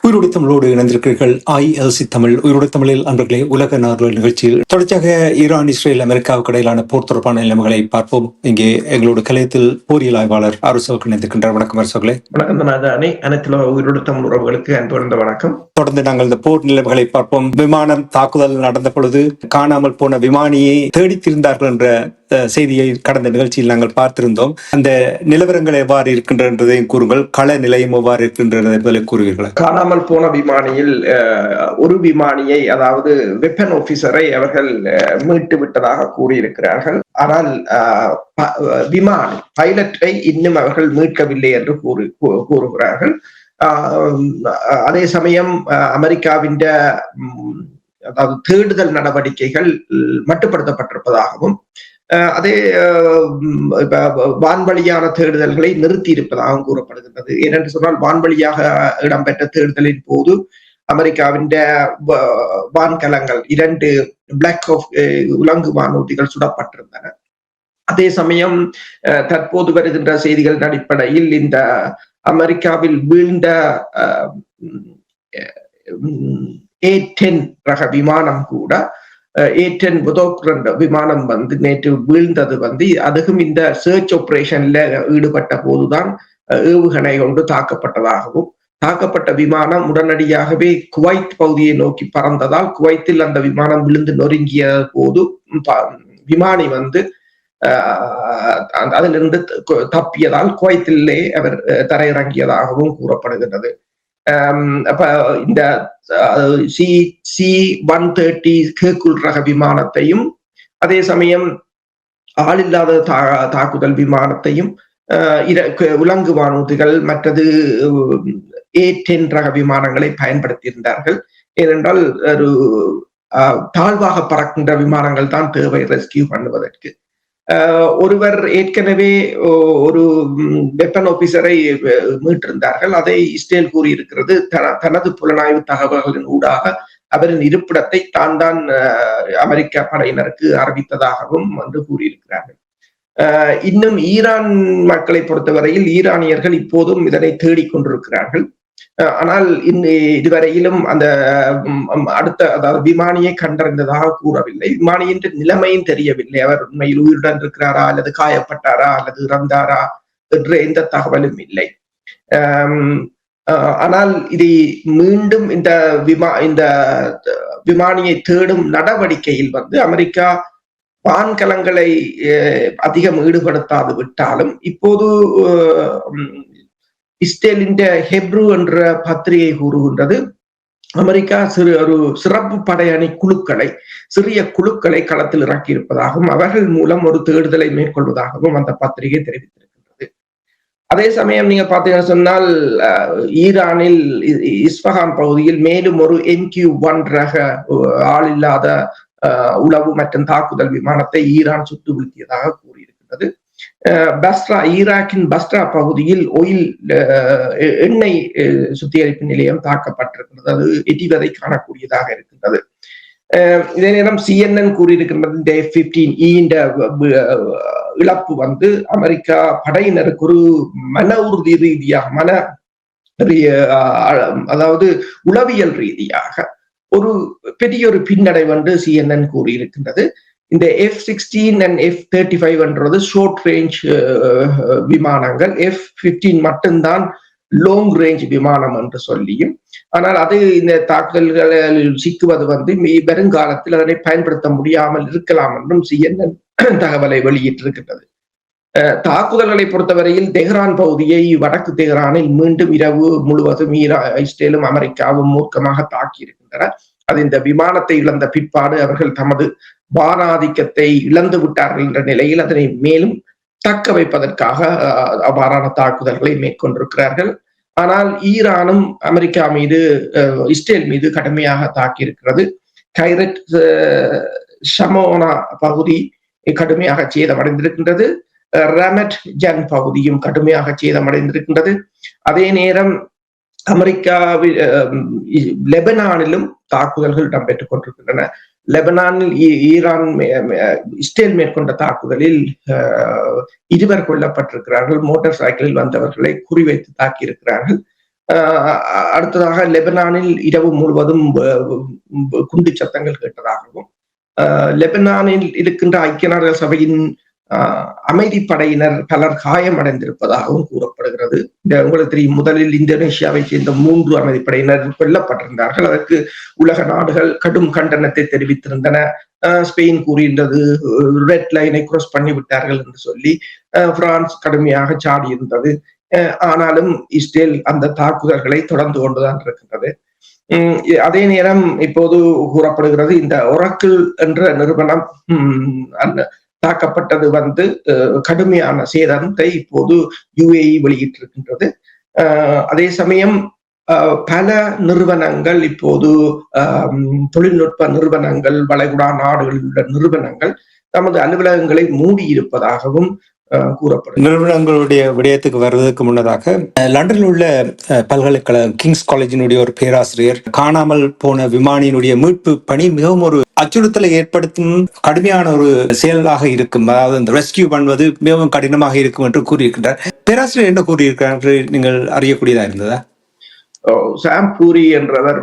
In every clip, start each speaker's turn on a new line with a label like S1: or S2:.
S1: உயிரோடு தமிழோடு இணைந்திருக்கிறீர்கள். ILC தமிழ் உயிரோடு தமிழில் அன்பர்களே, உலக நாடுகள் நிகழ்ச்சியில் தொடர்ச்சியாக ஈரான், இஸ்ரேல், அமெரிக்காவுக்கு இடையிலான போர் தொடர்பான நிலைமைகளை பார்ப்போம். இங்கே எங்களோட கலையத்தில் போரியல் ஆய்வாளர் அரசு இணைந்திருக்கின்றார். வணக்கம் அரசோகளே.
S2: வணக்கம் நாதானே. அனைத்து உயிரோடு தமிழ் உறவுகளுக்கு அன்பு வணக்கம்.
S1: தொடர்ந்து நாங்கள் இந்த போர் நிலைமைகளை பார்ப்போம். விமானம் தாக்குதல் நடந்த பொழுது காணாமல் போன விமானியை தேடித்திருந்தார்கள் என்ற செய்தியை கடந்த நிகழ்ச்சியில் நாங்கள் பார்த்திருந்தோம். அந்த நிலவரங்கள் எவ்வாறு இருக்கின்றதையும் கூறுங்கள். கள நிலையம் எவ்வாறு இருக்கின்றது என்பதை கூறுவீர்கள்.
S2: காணாமல் போன விமானியில் ஒரு விமானியை, அதாவது வெப்பன் ஆபீசரை அவர்கள் மீட்டு விட்டதாக கூறியிருக்கிறார்கள். ஆனால் விமானி பைலட்டை இன்னும் அவர்கள் மீட்கவில்லை என்று கூறுகிறார்கள். அதே சமயம் அமெரிக்காவின் அதாவது தேடுதல் நடவடிக்கைகள் மட்டுப்படுத்தப்பட்டிருப்பதாகவும் அதே வான்வழியான தேடுதல்களை நிறுத்தி இருப்பதாகவும் கூறப்படுகின்றது. ஏனென்று சொன்னால், வான்வழியாக இடம்பெற்ற தேடுதலின் போது அமெரிக்காவின் வான்கலங்கள் 2 பிளாக் உலங்கு வானூர்திகள் சுடப்பட்டிருந்தன. அதே சமயம் தற்போது வருகின்ற செய்திகளின் அடிப்படையில் இந்த அமெரிக்காவில் வீழ்ந்த A-10 ரக விமானம் கூட, A-10 விமானம் நேற்று வீழ்ந்தது அதுவும் இந்த சர்ச் ஆபரேஷன்ல ஈடுபட்ட போதுதான் ஏவுகணை கொண்டு தாக்கப்பட்டதாகவும், தாக்கப்பட்ட விமானம் உடனடியாகவே குவைத் பகுதியை நோக்கி பறந்ததால் குவைத்தில் அந்த விமானம் விழுந்து நொறுங்கிய போது விமானி அதிலிருந்து தப்பியதால் குவைத்திலே அவர் தரையிறங்கியதாகவும் கூறப்படுகின்றது. அப்ப இந்த C-130 ஹெர்குல் ரக விமானத்தையும், அதே சமயம் ஆளில்லாத தாக்குதல் விமானத்தையும், உலங்கு வானூர்திகள், மற்றது A-10 ரக விமானங்களை பயன்படுத்தியிருந்தார்கள். ஏனென்றால் ஒரு தாழ்வாக பறக்கின்ற விமானங்கள் தான் தேவை ரெஸ்கியூ பண்ணுவதற்கு. ஒருவர் ஏற்கனவே ஒரு வெப்பன் ஆபீசரை மீட்டிருந்தார்கள். அதை இஸ்ரேல் கூறியிருக்கிறது, தனது புலனாய்வு தகவல்களின் ஊடாக அவரின் இருப்பிடத்தை தான் அமெரிக்க படையினருக்கு அறிவித்ததாகவும் கூறியிருக்கிறார்கள். இன்னும் ஈரான் மக்களை பொறுத்தவரையில் ஈரானியர்கள் இப்போதும் இதனை தேடிக்கொண்டிருக்கிறார்கள். ஆனால் இதுவரையிலும் அந்த அதாவது விமானியை கண்டறிந்ததாக கூறவில்லை. விமானியின் நிலைமையும் தெரியவில்லை. அவர் உண்மையில் உயிருடன் இருக்கிறாரா அல்லது காயப்பட்டாரா அல்லது இறந்தாரா என்ற எந்த தகவலும் இல்லை. ஆனால் இதை மீண்டும் இந்த விமானியை தேடும் நடவடிக்கையில் அமெரிக்கா வான்கலங்களை அதிகம் ஈடுபடுத்தாது விட்டாலும், இப்போது இஸ்ரேலின் ஹெப்ரு என்ற பத்திரிகை கூறுகின்றது, அமெரிக்கா ஒரு சிறப்பு படையணி சிறிய குழுக்களை களத்தில் இறக்கியிருப்பதாகவும் அவர்கள் மூலம் ஒரு தேடுதலை மேற்கொள்வதாகவும் அந்த பத்திரிகை தெரிவித்திருக்கின்றது. அதே சமயம் நீங்க பாத்தீங்கன்னா சொன்னால், ஈரானில் இஸ்பஹான் பகுதியில் மேலும் ஒரு MQ-1 ரக ஆளில்லாத உளவு மற்றும் தாக்குதல் விமானத்தை ஈரான் சுட்டு வீழ்த்தியதாக கூறியிருக்கின்றது. ஈராக்கின் பஸ்ரா பகுதியில் எண்ணெய் சுத்திகரிப்பு நிலையம் தாக்கப்பட்டிருக்கிறது. அது எட்டிவதை காணக்கூடியதாக இருக்கின்றது. இதே நேரம் CNN கூறியிருக்கின்றது, இந்த F-15E இழப்பு அமெரிக்கா படையினருக்கு ஒரு மன உறுதி ரீதியாக அதாவது உளவியல் ரீதியாக ஒரு பெரிய ஒரு பின்னடைவு CNN கூறியிருக்கின்றது. இந்த F-16 and F-35 என்றது ஷார்ட் ரேஞ்ச் விமானங்கள், F-15 மட்டும்தான் லாங் ரேஞ்ச் விமானம் என்று சொல்லியும், ஆனால் அது இந்த தாக்குதல்களில் சிக்குவது வருங்காலத்தில் அதனை பயன்படுத்த முடியாமல் இருக்கலாம் என்றும் CNN தகவலை வெளியிட்டிருக்கின்றது. தாக்குதல்களை பொறுத்தவரையில் தெஹ்ரான் பகுதியை, வடக்கு தெஹ்ரானில் மீண்டும் இரவு முழுவதும் இஸ்ரேலும் அமெரிக்காவும் மூர்க்கமாக தாக்கி இருக்கின்றன. அது இந்த விமானத்தை இழந்த பிற்பாடு அவர்கள் தமது வானாதிக்கத்தை இழந்து விட்டார்கள் என்ற நிலையில் அதனை மேலும் தக்க வைப்பதற்காக அவ்வாறான தாக்குதல்களை மேற்கொண்டிருக்கிறார்கள். ஆனால் ஈரானும் அமெரிக்கா மீது, இஸ்ரேல் மீது கடுமையாக தாக்கி இருக்கிறது. கைரட் ஷமோனா பகுதி கடுமையாக சேதமடைந்திருக்கின்றது. ரமட் ஜன் பகுதியும் கடுமையாக சேதமடைந்திருக்கின்றது. அதே நேரம் அமெரிக்காவில் லெபனானிலும் தாக்குதல்கள் இடம்பெற்றுக் கொண்டிருக்கின்றன. லெபனானில் இஸ்ரேல் மேற்கொண்ட தாக்குதலில் 2 கொல்லப்பட்டிருக்கிறார்கள். மோட்டார் சைக்கிளில் வந்தவர்களை குறிவைத்து தாக்கியிருக்கிறார்கள். அடுத்ததாக லெபனானில் இரவு முழுவதும் குண்டு சத்தங்கள் கேட்டதாகவும், லெபனானில் இருக்கின்ற ஐக்கிய நாடுகள் சபையின் அமைதிப்படையினர் பலர் காயமடைந்திருப்பதாகவும் கூறப்படுகிறது. உங்களுக்கு தெரியும், முதலில் இந்தோனேஷியாவை சேர்ந்த 3 அமைதிப்படையினர் கொல்லப்பட்டிருந்தார்கள். அதற்கு உலக நாடுகள் கடும் கண்டனத்தை தெரிவித்திருந்தன. ஸ்பெயின் கூறுகின்றது ரெட் லைனை கிராஸ் பண்ணி விட்டார்கள் என்று சொல்லி. பிரான்ஸ் கடுமையாக சாடி இருந்தது. ஆனாலும் இஸ்ரேல் அந்த தாக்குதல்களை தொடர்ந்து கொண்டுதான் இருக்கின்றது. அதே நேரம் இப்போது கூறப்படுகிறது இந்த ஒராக்கிள் என்ற நிறுவனம் தாக்கப்பட்டது கடுமையான சேதத்தை இப்போது UAE வெளியிட்டிருக்கின்றது. அதே சமயம் பல நிறுவனங்கள் இப்போது தொழில்நுட்ப நிறுவனங்கள், வளைகுடா நாடுகளில் உள்ள நிறுவனங்கள் தமது அலுவலகங்களை மூடி இருப்பதாகவும் கூறப்படும்.
S1: நிறுவனங்களுடைய விடயத்துக்கு வருவதற்கு முன்னதாக லண்டனில் உள்ள பல்கலைக்கழகம் கிங்ஸ் காலேஜினுடைய ஒரு பேராசிரியர் காணாமல் போன விமானியினுடைய மீட்பு பணி மிகவும் ஒரு அச்சுறுத்தலை ஏற்படுத்தும் கடுமையான ஒரு செயலாக இருக்கும், அதாவது இந்த ரெஸ்கியூ பண்ணுவது மிகவும் கடினமாக இருக்கும் என்று கூறியிருக்கின்றார். பேராசிரியர் என்ன கூறியிருக்கிறார் என்று நீங்கள் அறியக்கூடியதா இருந்ததா?
S2: சாம் பூரி என்றவர்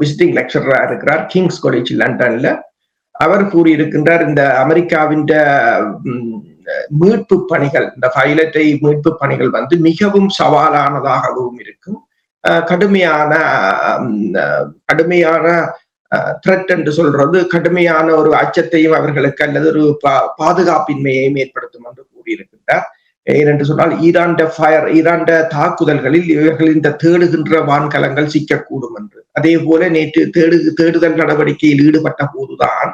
S2: விசிட்டிங் லெக்சரரா இருக்கிறார் கிங்ஸ் காலேஜ் லண்டன்ல. அவர் கூறியிருக்கின்றார், இந்த அமெரிக்காவின் மீட்பு பணிகள், இந்த பைலட்டை மீட்பு பணிகள் மிகவும் சவாலானதாகவும் இருக்கும். கடுமையான த்ரெட் என்று சொல்றது கடுமையான ஒரு அச்சத்தையும் அவர்களுக்கு அல்லது ஒரு பாதுகாப்பின்மையையும் ஏற்படுத்தும் என்று கூறியிருக்கின்றார். ஏனென்று சொன்னால் ஈரான் தாக்குதல்களில் இவர்கள் இந்த தேடுகின்ற வான்கலங்கள் சிக்கக்கூடும் என்று. அதே போல நேற்று தேடுதல் நடவடிக்கையில் ஈடுபட்ட போதுதான்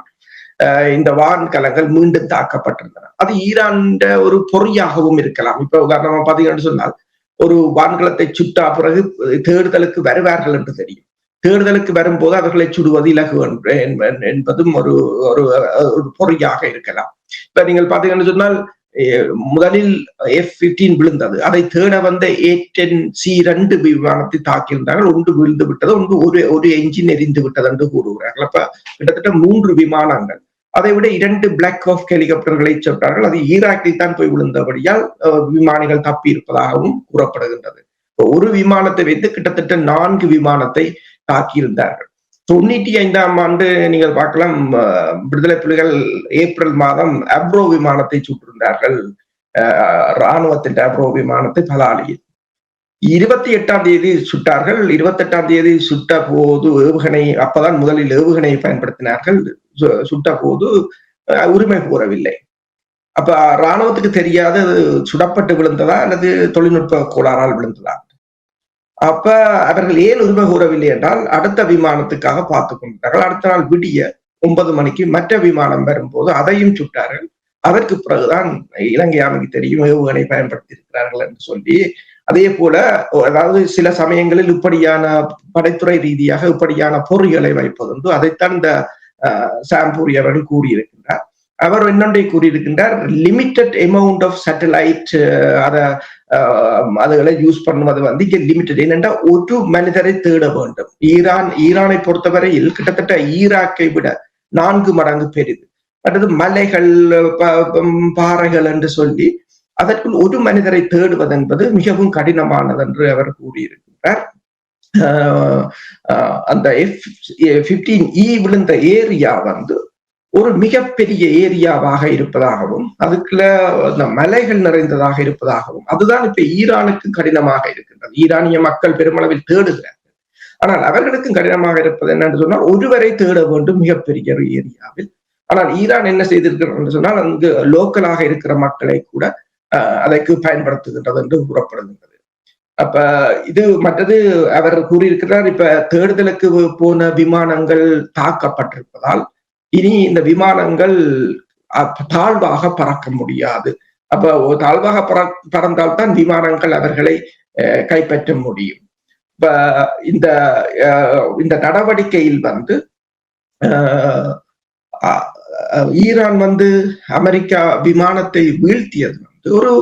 S2: இந்த வான்கலங்கள் மீண்டும் தாக்கப்பட்டிருந்தன. அது ஈரான் ஒரு பொறியாகவும் இருக்கலாம். இப்ப உதாரணமா பாத்தீங்கன்னு சொன்னால், ஒரு வான்கலத்தை சுட்டா பிறகு தேடுதலுக்கு வருவார்கள் என்று தெரியும். தேடுதலுக்கு வரும்போது அவர்களை சுடுவது இலகு என்பதும் ஒரு பொறியாக இருக்கலாம். இப்ப நீங்கள் பாத்தீங்கன்னு சொன்னால், முதலில் F-15 விழுந்தது. அதை தேட வந்த A-10C2 விமானத்தை தாக்கியிருந்தார்கள். ஒன்று விழுந்து விட்டது, ஒரு என்ஜின் எரிந்து விட்டது என்று கூறுகிறார்கள். அப்ப கிட்டத்தட்ட 3 விமானங்கள், அதை விட 2 பிளாக் ஹாக் ஹெலிகாப்டர்களை சொன்னார்கள். அது ஈராக்கில் தான் போய் விழுந்தபடியால் விமானிகள் தப்பி இருப்பதாகவும் கூறப்படுகின்றது. ஒரு விமானத்தை வைத்து கிட்டத்தட்ட 4 விமானத்தை தாக்கியிருந்தார்கள். 95ஆம் ஆண்டு நீங்கள் பார்க்கலாம், விடுதலை புலிகள் ஏப்ரல் மாதம் அப்ரோ விமானத்தை சுட்டிருந்தார்கள். இராணுவத்தின் அப்ரோ விமானத்தை பலாலியில் 28ஆம் தேதி சுட்டார்கள். 28ஆம் தேதி சுட்ட போது ஏவுகணை, அப்பதான் முதலில் ஏவுகணையை பயன்படுத்தினார்கள். சுட்ட போது உரிமை கூறவில்லை. அப்ப இராணுவத்துக்கு தெரியாது சுடப்பட்டு விழுந்ததா அல்லது தொழில்நுட்ப கோளாறால் விழுந்ததா. அப்ப அவர்கள் ஏன் உரிமை கூறவில்லை என்றால், அடுத்த விமானத்துக்காக பார்த்துக் கொண்டார்கள். அடுத்த நாள் விடிய 9 மணிக்கு மற்ற விமானம் வரும்போது அதையும் சுட்டார்கள். அதற்கு பிறகுதான் இலங்கை ஆணைக்கு தெரியும் ஏவுகணை பயன்படுத்தி இருக்கிறார்கள் என்று சொல்லி. அதே போல, அதாவது சில சமயங்களில் இப்படியான படைத்துறை ரீதியாக இப்படியான பொறிகளை வைப்பதுண்டு. அதைத்தான் இந்த சாம்பூரி அவர்கள் கூறியிருக்கின்றார். அவர் இன்னொன்றை கூறியிருக்கின்றார், லிமிட்டட் அமௌண்ட் ஆஃப் சேட்டலைட் அதுகளை யூஸ் பண்ணுவது இங்க லிமிட்டட். ஏனென்றா ஒரு மனிதரை தேட வேண்டும். ஈரானை பொறுத்தவரையில் கிட்டத்தட்ட ஈராக்கை விட 4 மடங்கு பெரிது. அடுத்து மலைகள், பாறைகள் என்று சொல்லி அதற்குள் ஒரு மனிதரை தேடுவது என்பது மிகவும் கடினமானது என்று அவர் கூறியிருக்கின்றார். அந்த F-15E விழுந்த ஏரியா ஒரு மிகப்பெரிய ஏரியாவாக இருப்பதாகவும், அதுக்குள்ள மலைகள் நிறைந்ததாக இருப்பதாகவும், அதுதான் இப்ப ஈரானுக்கு கடினமாக இருக்கின்றது. ஈரானிய மக்கள் பெருமளவில் தேடுகிறார்கள். ஆனால் அவர்களுக்கும் கடினமாக இருப்பது என்னன்னு சொன்னால், ஒருவரை தேட வேண்டும் மிகப்பெரிய ஒரு ஏரியாவில். ஆனால் ஈரான் என்ன செய்திருக்கிறது என்று சொன்னால், அங்கு லோக்கலாக இருக்கிற மக்களை கூட அதற்கு பயன்படுத்துகின்றது என்று கூறப்படுகின்றது. அப்ப இது மற்றது அவர் கூறியிருக்கிறார், இப்ப தேடுதலுக்கு போன விமானங்கள் தாக்கப்பட்டிருப்பதால் இனி இந்த விமானங்கள் தாழ்வாக பறக்க முடியாது. அப்ப தாழ்வாக பறந்தால்தான் விமானங்கள் அவர்களை கைப்பற்ற முடியும். இப்ப இந்த நடவடிக்கையில் ஈரான் அமெரிக்கா விமானத்தை வீழ்த்தியது ஒரு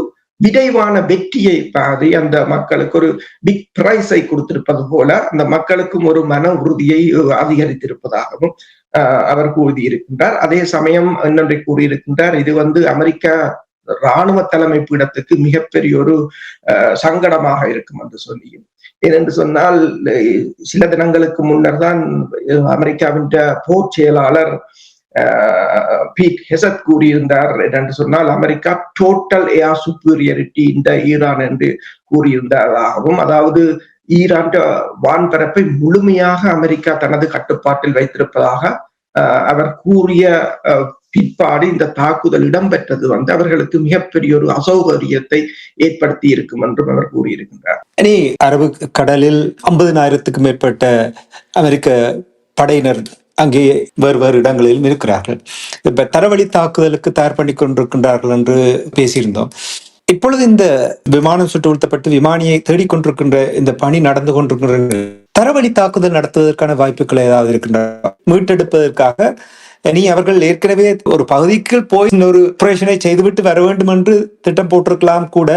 S2: விரைவான வெற்றியை பாதி அந்த மக்களுக்கு ஒரு பிக் பிரைஸை கொடுத்திருப்பது போல அந்த மக்களுக்கும் ஒரு மன உறுதியை அதிகரித்திருப்பதாகவும் அவர் கூறியிருக்கின்றார். அதே சமயம் இன்னொன்றை கூறியிருக்கின்றார், இது அமெரிக்கா இராணுவ தலைமை பீடத்துக்கு மிகப்பெரிய ஒரு சங்கடமாக இருக்கும் என்று சொல்லி. ஏனென்று சொன்னால் சில தினங்களுக்கு முன்னர் தான் அமெரிக்காவின் போர் செயலாளர் பீட் ஹெசத் கூறியிருந்தார் என்று சொன்னால் அமெரிக்கா டோட்டல் ஏர் சுப்பீரியாரிட்டி இந்த ஈரான் என்று கூறியிருந்ததாகவும், அதாவது ஈரான் வான்பரப்பை முழுமையாக அமெரிக்கா தனது கட்டுப்பாட்டில் வைத்திருப்பதாக அவர் கூறிய பிற்பாடு இந்த தாக்குதல் இடம்பெற்றது அவர்களுக்கு மிகப்பெரிய ஒரு அசௌகரியத்தை ஏற்படுத்தி இருக்கும் என்றும் அவர் கூறியிருக்கின்றார்.
S1: இனி அரபு கடலில் 50,000க்கும் மேற்பட்ட அமெரிக்க படையினர் அங்கே வேறு வேறு இடங்களிலும் இருக்கிறார்கள். இப்ப தரவழி தாக்குதலுக்கு தயார் பண்ணி கொண்டிருக்கின்றார்கள் என்று பேசியிருந்தோம். இப்பொழுது இந்த விமானம் சுட்டு வீழ்த்தப்பட்டு விமானியை தேடிக்கொண்டிருக்கின்ற இந்த பணி நடந்து கொண்டிருக்கின்ற தரவழி தாக்குதல் நடத்துவதற்கான வாய்ப்புகள் ஏதாவது இருக்கின்றன? மீட்டெடுப்பதற்காக இனி அவர்கள் ஏற்கனவே ஒரு பகுதிக்கு போய் இன்னொரு ஆபரேஷனை செய்துவிட்டு வர வேண்டும் என்று திட்டம் போட்டிருக்கலாம் கூட.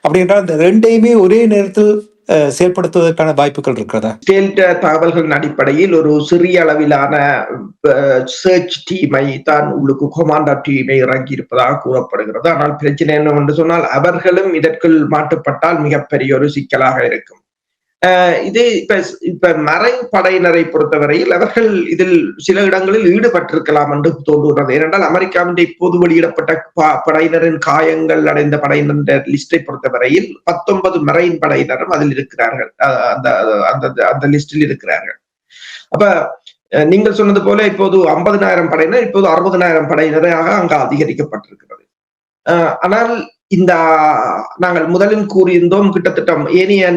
S1: அப்படி என்றால் இந்த ரெண்டையுமே ஒரே நேரத்தில் செயல்படுத்துவதற்கான வாய்ப்புகள் இருக்கிறதா?
S2: தகவல்களின் அடிப்படையில் ஒரு சிறிய அளவிலான சர்ச் டீமை தான் உள்ளுக்கு கொமாண்டர் டீமை இறங்கி இருப்பதாக கூறப்படுகிறது. ஆனால் பிரச்சனை என்னவென்று சொன்னால் அவர்களும் இதற்குள் மாட்டுப்பட்டால் மிகப்பெரிய ஒரு சிக்கலாக இருக்கும். இது இப்ப மரைன் படையினரை பொறுத்தவரையில் அவர்கள் இதில் சில இடங்களில் ஈடுபட்டிருக்கலாம் என்று தோன்றுகிறது. ஏனென்றால் அமெரிக்காவின் இப்போது வெளியிடப்பட்ட படையினரின் காயங்கள் அடைந்த படையினர் லிஸ்டை பொறுத்தவரையில் 19 மரைன் படையினரும் அதில் இருக்கிறார்கள், அந்த லிஸ்டில் இருக்கிறார்கள். அப்ப நீங்கள் சொன்னது போல இப்போது 50,000 படையினர், இப்போது 60,000 படையினராக அங்கு அதிகரிக்கப்பட்டிருக்கிறது. ஆனால் இந்த நாங்கள் முதலில் கூறியிருந்தோம், கிட்டத்தட்ட ஏனைய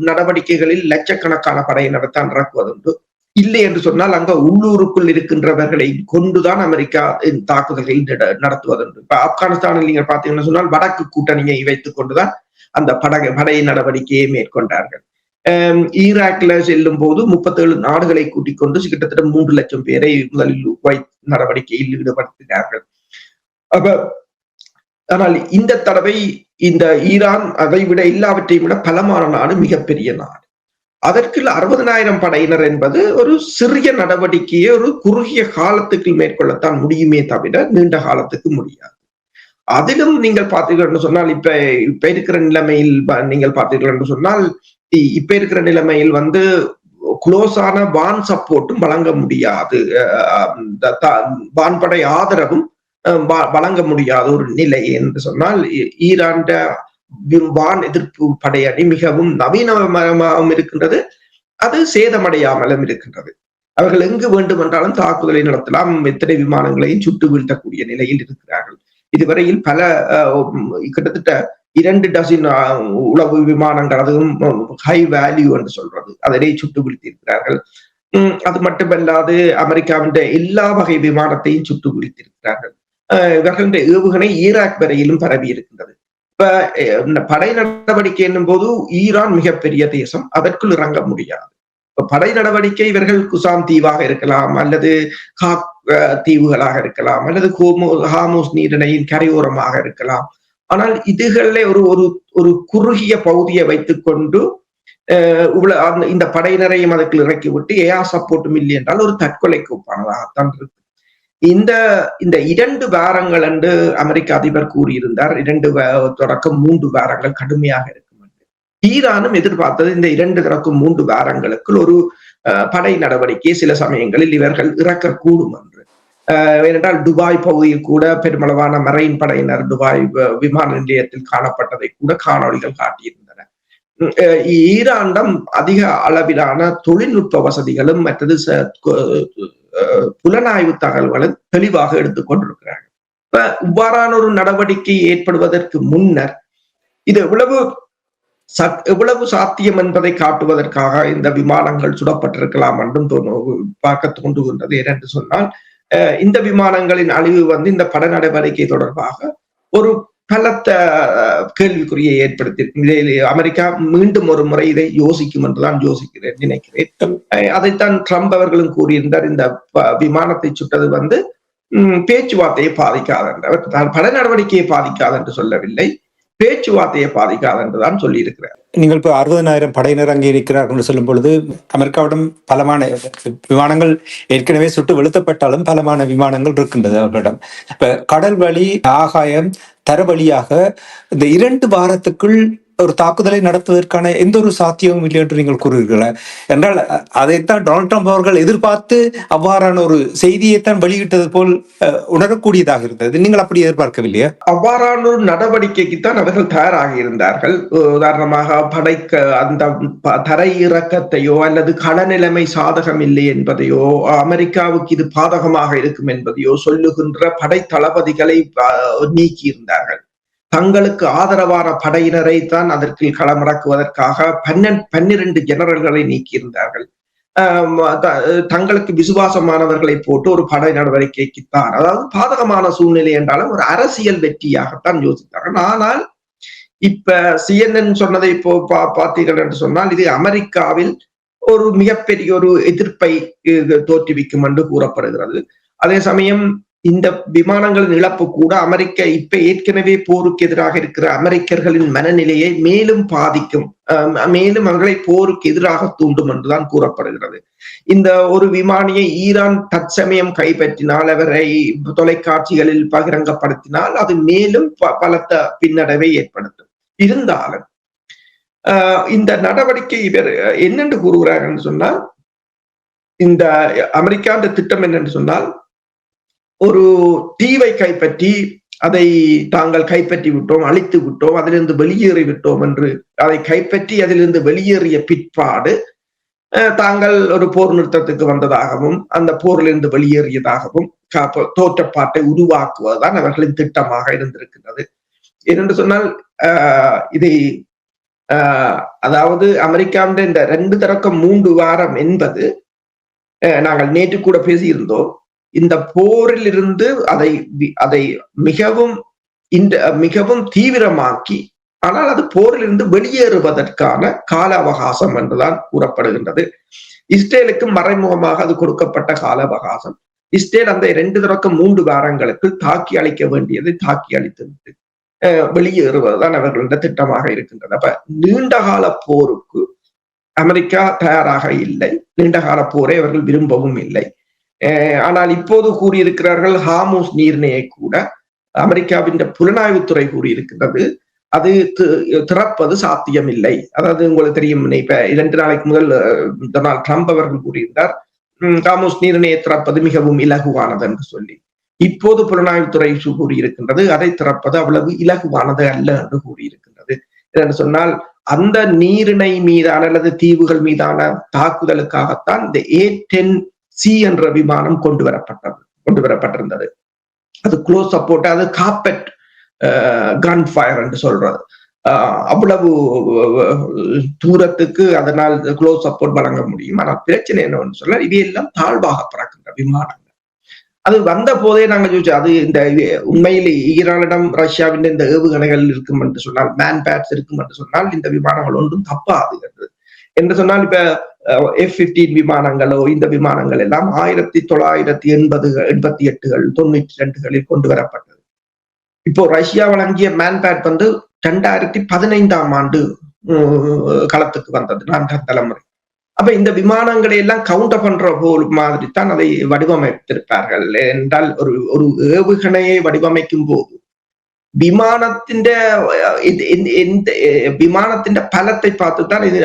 S2: நடவடிக்கைகளில் லட்சக்கணக்கான படையினர் தான் இறக்குவதுண்டு. இல்லை என்று சொன்னால் அங்க உள்ளூருக்குள் இருக்கின்றவர்களை கொண்டுதான் அமெரிக்கா தாக்குதல்களை நடத்துவதுண்டு. இப்ப ஆப்கானிஸ்தானில் நீங்க பாத்தீங்கன்னா சொன்னால் வடக்கு கூட்டணியை வைத்துக் கொண்டுதான் அந்த படை நடவடிக்கையை மேற்கொண்டார்கள். ஈராக்ல செல்லும் போது 37 நாடுகளை கூட்டிக் கொண்டு கிட்டத்தட்ட 3 லட்சம் பேரை முதலில் நடவடிக்கையில் ஈடுபடுத்தினார்கள். அப்ப ஆனால் இந்த தடவை இந்த ஈரான் அதை விட எல்லாவற்றையும் விட பலமான நாடு, மிகப்பெரிய நாடு. அதற்கு 60,000 படையினர் என்பது ஒரு சிறிய நடவடிக்கையை ஒரு குறுகிய காலத்துக்கு மேற்கொள்ளத்தான் முடியுமே தவிர நீண்ட காலத்துக்கு முடியாது. அதிலும் நீங்கள் பார்த்தீர்கள் என்று சொன்னால் இப்ப இருக்கிற நிலைமையில் நீங்கள் பார்த்தீர்கள் என்று சொன்னால் இப்ப இருக்கிற நிலைமையில் குளோஸான வான் சப்போர்ட்டும் வழங்க முடியாது, வான்படை ஆதரவும் வழங்க முடியாத ஒரு நிலை என்று சொன்னால் ஈரான் வான் எதிர்ப்பு படையணி மிகவும் நவீனமாகவும் இருக்கின்றது, அது சேதமடையாமலும் இருக்கின்றது. அவர்கள் எங்கு வேண்டுமென்றாலும் தாக்குதலை நடத்தலாம், எத்தனை விமானங்களையும் சுட்டு வீழ்த்தக்கூடிய நிலையில் இருக்கிறார்கள். இதுவரையில் பல கிட்டத்தட்ட 2 டஜன் உளவு விமானங்கள், அதுவும் ஹை வேல்யூ என்று சொல்றது, அதனை சுட்டு வீழ்த்தியிருக்கிறார்கள். அது மட்டுமல்லாது அமெரிக்காவின் எல்லா வகை விமானத்தையும் சுட்டு வீழ்த்தியிருக்கிறார்கள். இவர்களுடைய ஏவுகணை ஈராக் வரையிலும் பரவி இருக்கின்றது. இப்ப படை நடவடிக்கை என்னும் போது ஈரான் மிகப்பெரிய தேசம், அதற்குள் இறங்க முடியாது. படை நடவடிக்கை இவர்கள் குசாம் தீவாக இருக்கலாம், அல்லது காக் தீவுகளாக இருக்கலாம், அல்லது ஹாமூஸ் நீரிணையின் கரையோரமாக இருக்கலாம். ஆனால் இதுகளிலே ஒரு குறுகிய பகுதியை வைத்துக் கொண்டு இந்த படையினரையும் அதற்குள் இறக்கிவிட்டு ஏஆர் சப்போர்ட்டும் இல்லை என்றால் ஒரு தற்கொலைக்கு ஒப்பானதாகத்தான் இருக்கு. இந்த 2 வாரங்கள் என்று அமெரிக்க அதிபர் கூறியிருந்தார். 2 தொடக்கம் 3 வாரங்கள் கடுமையாக இருக்கும் என்று. ஈரானும் எதிர்பார்த்தது இந்த 2 தொடக்கம் 3 வாரங்களுக்குள் ஒரு படை நடவடிக்கை சில சமயங்களில் இவர்கள் இறக்கக்கூடும் என்று. ஏனென்றால் துபாய் பகுதியில் கூட பெருமளவான மரைன் படையினர் துபாய் விமான நிலையத்தில் காணப்பட்டதை கூட காணொளிகள் காட்டியிருந்தன. ஈரானிடம் அதிக அளவிலான தொழில்நுட்ப வசதிகளும் மற்றது புலனாய்வு தகவல்களும் தெளிவாக எடுத்துக் கொண்டிருக்கிறார்கள். இப்ப இவ்வாறான ஒரு நடவடிக்கை ஏற்படுவதற்கு முன்னர் இது எவ்வளவு சாத்தியம் என்பதை காட்டுவதற்காக இந்த விமானங்கள் சுடப்பட்டிருக்கலாம் என்றும் பார்க்க தோன்றுகின்றது. ஏனென்று சொன்னால் இந்த விமானங்களின் அழிவு இந்த பட நடவடிக்கை தொடர்பாக ஒரு பலத்த கேள்விக்குறியை ஏற்படுத்தியிருக்கு. அமெரிக்கா மீண்டும் ஒரு முறை இதை யோசிக்கும் என்றுதான் நினைக்கிறேன். அதைத்தான் ட்ரம்ப் அவர்களும் கூறியிருந்தார், இந்த விமானத்தை சுட்டது பேச்சுவார்த்தையை பாதிக்காது என்று. பட நடவடிக்கையை பாதிக்காது என்று சொல்லவில்லை, பேச்சுவார்த்தையை பாதிக்காது என்றுதான் சொல்லி இருக்கிறார்.
S1: நீங்கள் இப்ப 60,000 படையினர் அங்கே இருக்கிறார்கள் சொல்லும் பொழுது அமெரிக்காவிடம் பலமான விமானங்கள் ஏற்கனவே சுட்டு வீழ்த்தப்பட்டாலும் பலமான விமானங்கள் இருக்கின்றது அவர்களிடம். இப்ப கடல் வழி, ஆகாயம், தர வழியாக இந்த 2 வாரத்துக்குள் ஒரு தாக்குதலை நடத்துவதற்கான எந்த ஒரு சாத்தியமும் இல்லை என்று நீங்கள் கூறுகிறீர்களா? என்றால் அதைத்தான் டொனால்ட் ட்ரம்ப் அவர்கள் எதிர்பார்த்து அவ்வாறான ஒரு செய்தியைத்தான் வெளியிட்டது போல் உணரக்கூடியதாக இருந்தது. நீங்கள் அப்படி எதிர்பார்க்கவில்லையா?
S2: அவ்வாறான ஒரு நடவடிக்கைக்குத்தான் அவர்கள் தயாராக இருந்தார்கள். உதாரணமாக அந்த தரை இறக்கத்தையோ அல்லது களநிலைமை சாதகம் இல்லை என்பதையோ அமெரிக்காவுக்கு இது பாதகமாக இருக்கும் என்பதையோ சொல்லுகின்ற படை தளபதிகளை நீக்கி இருந்தார்கள். தங்களுக்கு ஆதரவான படையினரை தான் அதற்கு களமிறக்குவதற்காக 12 ஜெனரல்களை நீக்கியிருந்தார்கள். தங்களுக்கு விசுவாசமானவர்களை போட்டு ஒரு படை நடவடிக்கைக்குத்தான், அதாவது பாதகமான சூழ்நிலை என்றாலும் ஒரு அரசியல் வெற்றியாகத்தான் யோசித்தார்கள். ஆனால் இப்ப CNN சொன்னதை இப்போ பார்த்தீர்கள் என்று சொன்னால், இது அமெரிக்காவில் ஒரு மிகப்பெரிய ஒரு எதிர்ப்பை தோற்றுவிக்கும் என்று கூறப்படுகிறது. அதே சமயம் இந்த விமானங்களின் இழப்பு கூட அமெரிக்க இப்ப ஏற்கனவே போருக்கு எதிராக இருக்கிற அமெரிக்கர்களின் மனநிலையை மேலும் பாதிக்கும், மேலும் அவர்களை போருக்கு எதிராக தூண்டும் என்றுதான் கூறப்படுகிறது. இந்த ஒரு விமானியை ஈரான் தற்சமயம் கைப்பற்றினால், அவரை தொலைக்காட்சிகளில் பகிரங்கப்படுத்தினால் அது மேலும் பலத்த பின்னடைவை ஏற்படுத்தும். இருந்தாலும் இந்த நடவடிக்கை இவர் என்னென்று கூறுகிறார் என்று சொன்னால், இந்த அமெரிக்காவின் திட்டம் என்னென்று சொன்னால், ஒரு தீவை கைப்பற்றி அதை தாங்கள் கைப்பற்றி விட்டோம், அழித்து விட்டோம், அதிலிருந்து வெளியேறி விட்டோம் என்று அதை கைப்பற்றி அதிலிருந்து வெளியேறிய பிற்பாடு தாங்கள் ஒரு போர் நிறுத்தத்துக்கு வந்ததாகவும் அந்த போரிலிருந்து வெளியேறியதாகவும் தோற்றப்பாட்டை உருவாக்குவதுதான் அவர்களின் திட்டமாக இருந்திருக்கின்றது. ஏனென்று சொன்னால் இதை அதாவது அமெரிக்காவின் இந்த 2 வாரம் என்பது நாங்கள் நேற்று கூட பேசியிருந்தோம். இந்த போரில் இருந்து அதை மிகவும் தீவிரமாக்கி, ஆனால் அது போரில் இருந்து வெளியேறுவதற்கான கால அவகாசம் என்றுதான் கூறப்படுகின்றது. இஸ்ரேலுக்கு மறைமுகமாக அது கொடுக்கப்பட்ட கால அவகாசம். இஸ்ரேல் அந்த 2 வாரங்களுக்கு தாக்கி அளிக்க வேண்டியதை தாக்கி அளித்து வெளியேறுவதுதான் அவர்களுடைய திட்டமாக இருக்கின்றது. அப்ப நீண்டகால போருக்கு அமெரிக்கா தயாராக இல்லை, நீண்டகால போரை அவர்கள் விரும்பவும் இல்லை. ஆனால் இப்போது கூறியிருக்கிறார்கள், ஹார்முஸ் நீரிணையை கூட அமெரிக்காவின் புலனாய்வுத்துறை கூறியிருக்கிறது அது திறப்பது சாத்தியமில்லை. அதாவது உங்களுக்கு தெரியும், இப்ப 2 நாளைக்கு முதல் டொனால்ட் ட்ரம்ப் அவர்கள் கூறியிருந்தார் ஹார்முஸ் நீரிணையை திறப்பது மிகவும் இலகுவானது என்று சொல்லி. இப்போது புலனாய்வுத்துறை கூறியிருக்கின்றது அதை திறப்பது அவ்வளவு இலகுவானது அல்ல என்று கூறியிருக்கின்றது. என்று சொன்னால் அந்த நீரிணை மீதான அல்லது தீவுகள் மீதான தாக்குதலுக்காகத்தான் இந்த A-10C என்ற விமானம் கொண்டு வரப்பட்டிருந்தது. அது க்ளோஸ் சப்போர்ட், அது கார்பெட் கன் ஃபயர் என்று சொல்றது. அவ்வளவு தூரத்துக்கு அதனால் க்ளோஸ் சப்போர்ட் வழங்க முடியும். ஆனால் பிரச்சனை என்னவென்று சொன்னால் இவையெல்லாம் தாழ்வாக பறக்கின்ற விமானங்கள். அது வந்த போதே நாங்கள் யோசிச்சோம், அது இந்த உண்மையில் ஈரானிடம் ரஷ்யாவின் இந்த ஏவுகணைகள் இருக்கும் என்று சொன்னால், மேன் பேட்ஸ் இருக்கும் என்று சொன்னால் இந்த விமானங்கள் ஒன்றும் தப்பாது என்று சொன்னால், இப்ப F-15 விமானங்களோ இந்த விமானங்கள் எல்லாம் 1988கள் 92களில் கொண்டு வரப்பட்டது. இப்போ ரஷ்யா வழங்கிய மேன் பேட் 2015ஆம் ஆண்டு களத்துக்கு வந்தது, 4ஆம் தலைமுறை. அப்ப இந்த விமானங்களை எல்லாம் கவுண்டர் பண்ற போல் மாதிரி தான் அதை வடிவமைத்திருப்பார்கள். என்றால் ஒரு ஏவுகணையை வடிவமைக்கும் போது விமானத்தின் பலத்தை பார்த்துத்தான் இது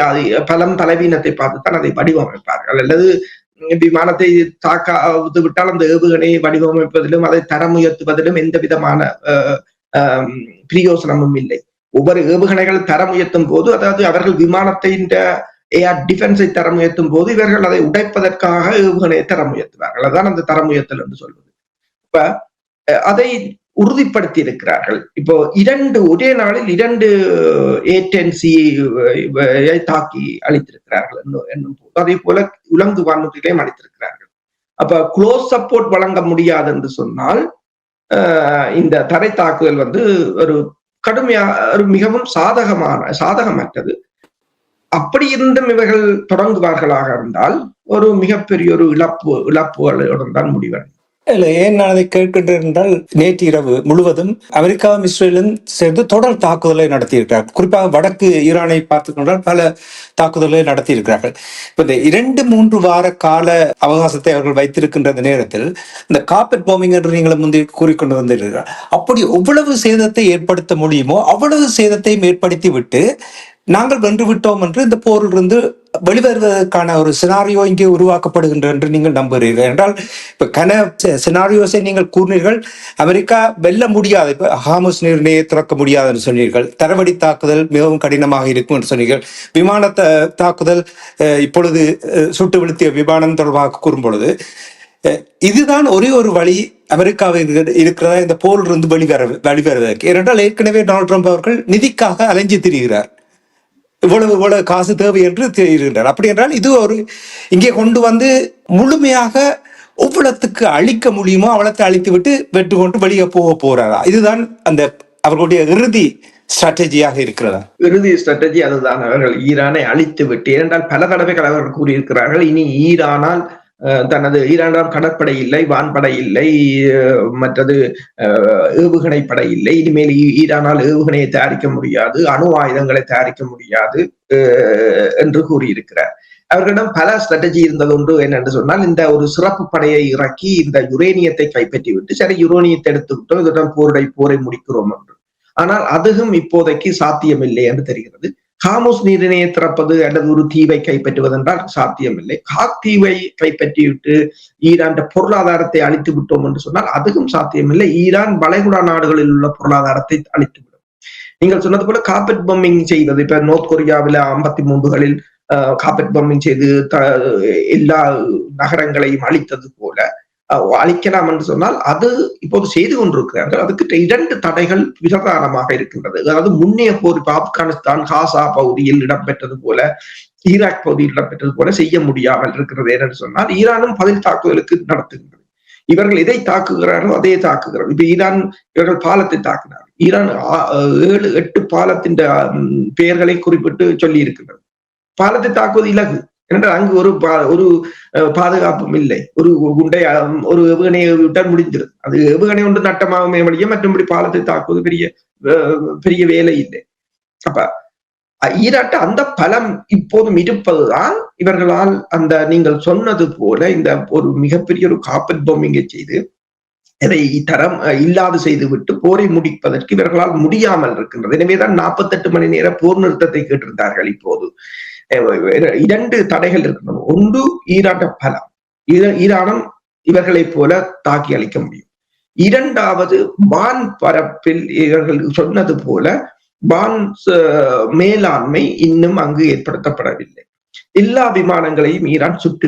S2: பலம் பலவீனத்தை பார்த்துத்தான் அதை வடிவமைப்பார்கள். அல்லது விமானத்தை தாக்காது விட்டால் அந்த ஏவுகணையை வடிவமைப்பதிலும் அதை தரம் உயர்த்துவதிலும் எந்த விதமான பிரயோசனமும் இல்லை. ஒவ்வொரு ஏவுகணைகள் தரம் உயர்த்தும் போது, அதாவது அவர்கள் விமானத்தின் ஏர் டிஃபென்ஸை தரம் உயர்த்தும் போது இவர்கள் அதை உடைப்பதற்காக ஏவுகணையை தரம் உயர்த்துவார்கள். அதான் அந்த தரம் உயர்த்தல் என்று சொல்வது. இப்ப அதை உறுதிப்படுத்தி இருக்கிறார்கள். இப்போ ஒரே நாளில் 2 A-10C தாக்கி அளித்திருக்கிறார்கள் என்னும் போது, அதே போல உலங்கு வானூர்திகளையும் அளித்திருக்கிறார்கள். அப்ப க்ளோஸ் சப்போர்ட் வழங்க முடியாது என்று சொன்னால் இந்த தரை தாக்குதல் ஒரு ஒரு மிகவும் சாதகமற்றது. அப்படி இருந்தும் இவர்கள் தொடங்குவார்களாக இருந்தால் ஒரு மிகப்பெரிய ஒரு இழப்புகளுடன் தான் முடிவடையும்.
S1: இல்ல, ஏன் நான் அதை கேட்கின்றேன் என்றால், நேற்று இரவு முழுவதும் அமெரிக்காவும் இஸ்ரேலும் சேர்ந்து தொடர் தாக்குதலை நடத்தியிருக்கிறார்கள். குறிப்பாக வடக்கு ஈரானை பார்த்துக் கொண்டால் பல தாக்குதலை நடத்தியிருக்கிறார்கள். இப்ப இந்த 2-3 வார கால அவகாசத்தை அவர்கள் வைத்திருக்கின்ற இந்த நேரத்தில் இந்த கார்பெட் பாம்பிங் என்று நீங்கள் முந்தைய கூறிக்கொண்டு வந்திருக்கிறார். அப்படி எவ்வளவு சேதத்தை ஏற்படுத்த முடியுமோ அவ்வளவு சேதத்தையும் ஏற்படுத்தி விட்டு நாங்கள் வென்று விட்டோம் என்று இந்த போரிலிருந்து வெளிவருவதற்கான ஒரு சினாரியோ இங்கே உருவாக்கப்படுகின்ற என்று நீங்கள் நம்புகிறீர்கள் என்றால், இப்ப சினாரியோஸை நீங்கள் கூறினீர்கள். அமெரிக்கா வெல்ல முடியாது, இப்ப ஹார்முஸ் நீரிணையை திறக்க முடியாது என்று சொன்னீர்கள். தரவடி தாக்குதல் மிகவும் கடினமாக இருக்கும் என்று சொன்னீர்கள். விமான தாக்குதல் இப்பொழுது சுட்டு வீழ்த்திய விமானம் தொடர்பாக கூறும் பொழுது இதுதான் ஒரே ஒரு வழி அமெரிக்காவில் இருக்கிறதா இந்த போரிலிருந்து வெளிவருவதற்கு. ஏனென்றால் ஏற்கனவே டொனால்ட் ட்ரம்ப் அவர்கள் நிதிக்காக அலைஞ்சு திரிகிறார். இவ்வளவு காசு தேவை என்று தெரிகின்றார். அப்படி என்றால் இது ஒரு இங்கே கொண்டு வந்து முழுமையாக எவ்வளத்துக்கு அழிக்க முடியுமோ அவ்வளத்தை அழித்து விட்டு வெட்டு கொண்டு வெளியே போறாரா? இதுதான் அந்த அவர்களுடைய இறுதி ஸ்ட்ராட்டஜியாக இருக்கிறதா?
S2: இறுதி ஸ்ட்ராட்டஜி அதுதான். அவர்கள் ஈரானை அழித்து விட்டு, ஏனென்றால் பல தடவைகள் அவர்கள் கூறியிருக்கிறார்கள், இனி ஈரானால் ஈரானிடம் கடற்படை இல்லை, வான்படை இல்லை, மற்றது ஏவுகணை படை இல்லை, இனிமேல் ஈரானால் ஏவுகணையை தயாரிக்க முடியாது, அணு ஆயுதங்களை தயாரிக்க முடியாது என்று கூறியிருக்கிறார். அவர்களிடம் பல ஸ்ட்ராட்டஜி இருந்தது. ஒன்று என்னென்று சொன்னால், இந்த ஒரு சிறப்பு படையை இறக்கி இந்த யுரேனியத்தை கைப்பற்றி விட்டு, சரி யுரேனியத்தை எடுத்து விட்டோம், இதனுடன் போரை முடிக்கிறோம் என்று. ஆனால் அதுவும் இப்போதைக்கு சாத்தியமில்லை என்று தெரிகிறது. ஹார்முஸ் நீரிணையை திறப்பது அல்லது ஒரு தீவை கைப்பற்றுவது என்றால் சாத்தியமில்லை. காக் தீவை கைப்பற்றிவிட்டு ஈரான் பொருளாதாரத்தை அழித்து விட்டோம் என்று சொன்னால் அதுவும் சாத்தியமில்லை. ஈரான் வளைகுடா நாடுகளில் உள்ள பொருளாதாரத்தை அழித்துவிடும். நீங்கள் சொன்னது போல கார்பெட் பம்பிங் செய்வது, இப்ப நோர்த் கொரியாவில 53களில் கார்பெட் பம்பிங் செய்து எல்லா நகரங்களையும் அழித்தது போல அழிக்கலாம் என்று சொன்னால் அது இப்போது செய்து கொண்டிருக்கிறார்கள். அதுக்கு 2 தடைகள் பிரதானமாக இருக்கின்றது. அதாவது முன்னைய போர், இப்ப ஆப்கானிஸ்தான் காசா பகுதியில் இடம்பெற்றது போல, ஈராக் பகுதியில் இடம்பெற்றது போல செய்ய முடியாமல் இருக்கிறது. என்று சொன்னால் ஈரானும் பதில் தாக்குதலுக்கு நடத்துகின்றது. இவர்கள் எதை தாக்குகிறார்களோ அதையே தாக்குகிறார்கள். இப்ப இவர்கள் பாலத்தை தாக்கினார். ஈரான் 7-8 பாலத்தின் பெயர்களை குறிப்பிட்டு சொல்லி இருக்கின்றது. பாலத்தை தாக்குவது இலகு. ஏனென்றால் அங்கு ஒரு பாதுகாப்பும் இல்லை. ஒரு குண்டை ஒரு ஏவுகணையை விட்டால் முடிஞ்சிடும். அது ஏவுகணை ஒன்று நட்டமாகுமே வழியே மற்றபடி பாலத்தை தாக்குவது பெரிய வேலை இல்லை. அப்ப ஈராட்ட அந்த பலம் இப்போதும் இருப்பதுதான் இவர்களால் அந்த நீங்கள் சொன்னது போல இந்த ஒரு மிகப்பெரிய ஒரு கார்பெட் பாம்பிங்கை செய்து இதை தரம் இல்லாது செய்து விட்டு போரை முடிப்பதற்கு இவர்களால் முடியாமல் இருக்கின்றது. எனவேதான் 48 மணி நேர போர் நிறுத்தத்தை கேட்டிருந்தார்கள். இப்போது 2 தடைகள் இருக்கின்றன. ஒன்று ஈராட்ட பலம், ஈரானும் இவர்களைப் போல தாக்கி அளிக்க முடியும். 2வது வான் பரப்பில் இவர்கள் சொன்னது போல வான் மேலாண்மை இன்னும் அங்கு ஏற்படுத்தப்படவில்லை. எல்லா விமானங்களையும் ஈரான் சுட்டு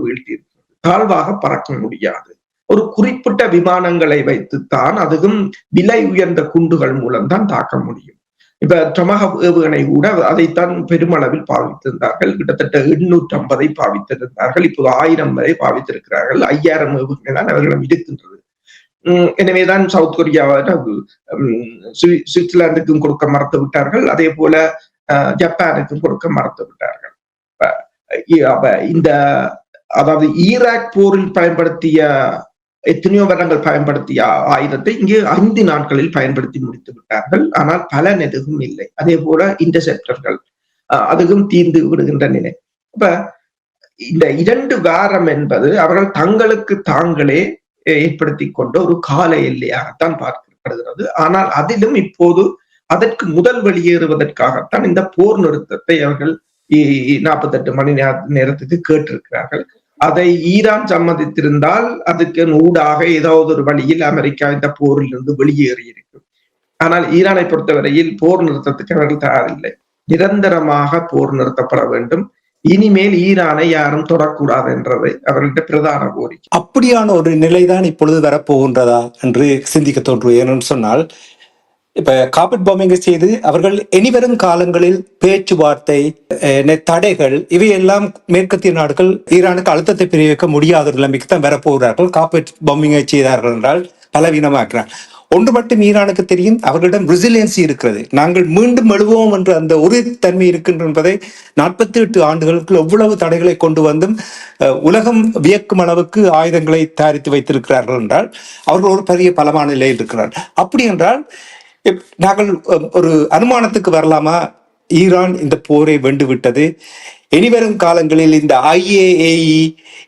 S2: வீழ்த்தி இருக்கிறது. தாழ்வாக பறக்க முடியாது. ஒரு குறிப்பிட்ட விமானங்களை வைத்துத்தான், அதுவும் விலை உயர்ந்த குண்டுகள் மூலம்தான் தாக்க முடியும். இப்ப டொமஹாக் ஏவுகணை கூட அதைத்தான் பெருமளவில் பாவித்திருந்தார்கள். கிட்டத்தட்ட 850 பாவித்திருந்தார்கள். இப்போது 1000 வரை பாவித்திருக்கிறார்கள். 5000 ஏவுகணை தான் அவர்களிடம் இருக்கின்றது. எனவேதான் சவுத் கொரியாவை சுவிட்சர்லாந்துக்கும் கொடுக்க மறுத்து விட்டார்கள். அதே போல ஜப்பானுக்கும் கொடுக்க மறுத்து விட்டார்கள். இந்த அதாவது ஈராக் போரில் பயன்படுத்திய எத்தனையோ வருடங்கள் பயன்படுத்திய ஆயுதத்தை இங்கே 5 நாட்களில் பயன்படுத்தி முடித்து விட்டார்கள். ஆனால் பலன் எதுவும் இல்லை. அதே போல இன்டர்செப்டர்கள் அதுவும் தீர்ந்து விடுகின்ற நிலை. அப்ப இந்த 2 வாரம் என்பது அவர்கள் தங்களுக்கு தாங்களே ஏற்படுத்தி கொண்ட ஒரு கால எல்லையாகத்தான் பார்க்கப்படுகிறது. ஆனால் அதிலும் இப்போது அதற்கு முதல் வெளியேறுவதற்காகத்தான் இந்த போர் நிறுத்தத்தை அவர்கள் 48 மணி நேரத்துக்கு கேட்டிருக்கிறார்கள். அதை ஈரான் சம்மதித்திருந்தால் அதுக்கு ஊடாக ஏதாவது ஒரு வழியில் அமெரிக்கா இந்த போரில் இருந்து வெளியேறி இருக்கும். ஆனால் ஈரானை பொறுத்தவரையில் போர் நிறுத்தத்துக்கு அவர்கள் தயாரில்லை. நிரந்தரமாக போர் நிறுத்தப்பட வேண்டும். இனிமேல் ஈரானை யாரும் தொடக்கூடாது என்றது அவர்களுடைய பிரதான கோரிக்கை.
S1: அப்படியான ஒரு நிலைதான் இப்பொழுது வரப்போகின்றதா என்று சிந்திக்க தோன்றுவது. ஏன்னு சொன்னால், இப்ப கார்பெட் பாம்பிங்கை செய்து அவர்கள் இனிவரும் காலங்களில் பேச்சுவார்த்தை தடைகள் இவையெல்லாம் மேற்கத்திய நாடுகள் ஈரானுக்கு அழுத்தத்தை பிரயோகிக்க முடியாத ஒரு நிலைமைக்கு தான் வரப்போகிறார்கள். கார்பெட் பாம்பிங்கை செய்தார்கள் என்றால் பலவீனமாக்குறார். ஒன்று மட்டும் ஈரானுக்கு தெரியும், அவர்களிடம் ரெசிலியன்சி இருக்கிறது. நாங்கள் மீண்டும் எழுவோம் என்ற அந்த உறுதித்தன்மை இருக்கின்ற என்பதை 48 ஆண்டுகளுக்கு எவ்வளவு தடைகளை கொண்டு வந்தும் உலகம் வியக்கும் அளவுக்கு ஆயுதங்களை தயாரித்து வைத்திருக்கிறார்கள் என்றால் அவர்கள் ஒரு பெரிய பலமான நிலையில் இருக்கிறார்கள். அப்படி என்றால் நாங்கள் ஒரு அனுமானத்துக்கு வரலாமா, ஈரான் இந்த போரை வென்று விட்டது, இனிவரும் காலங்களில் இந்த IAEA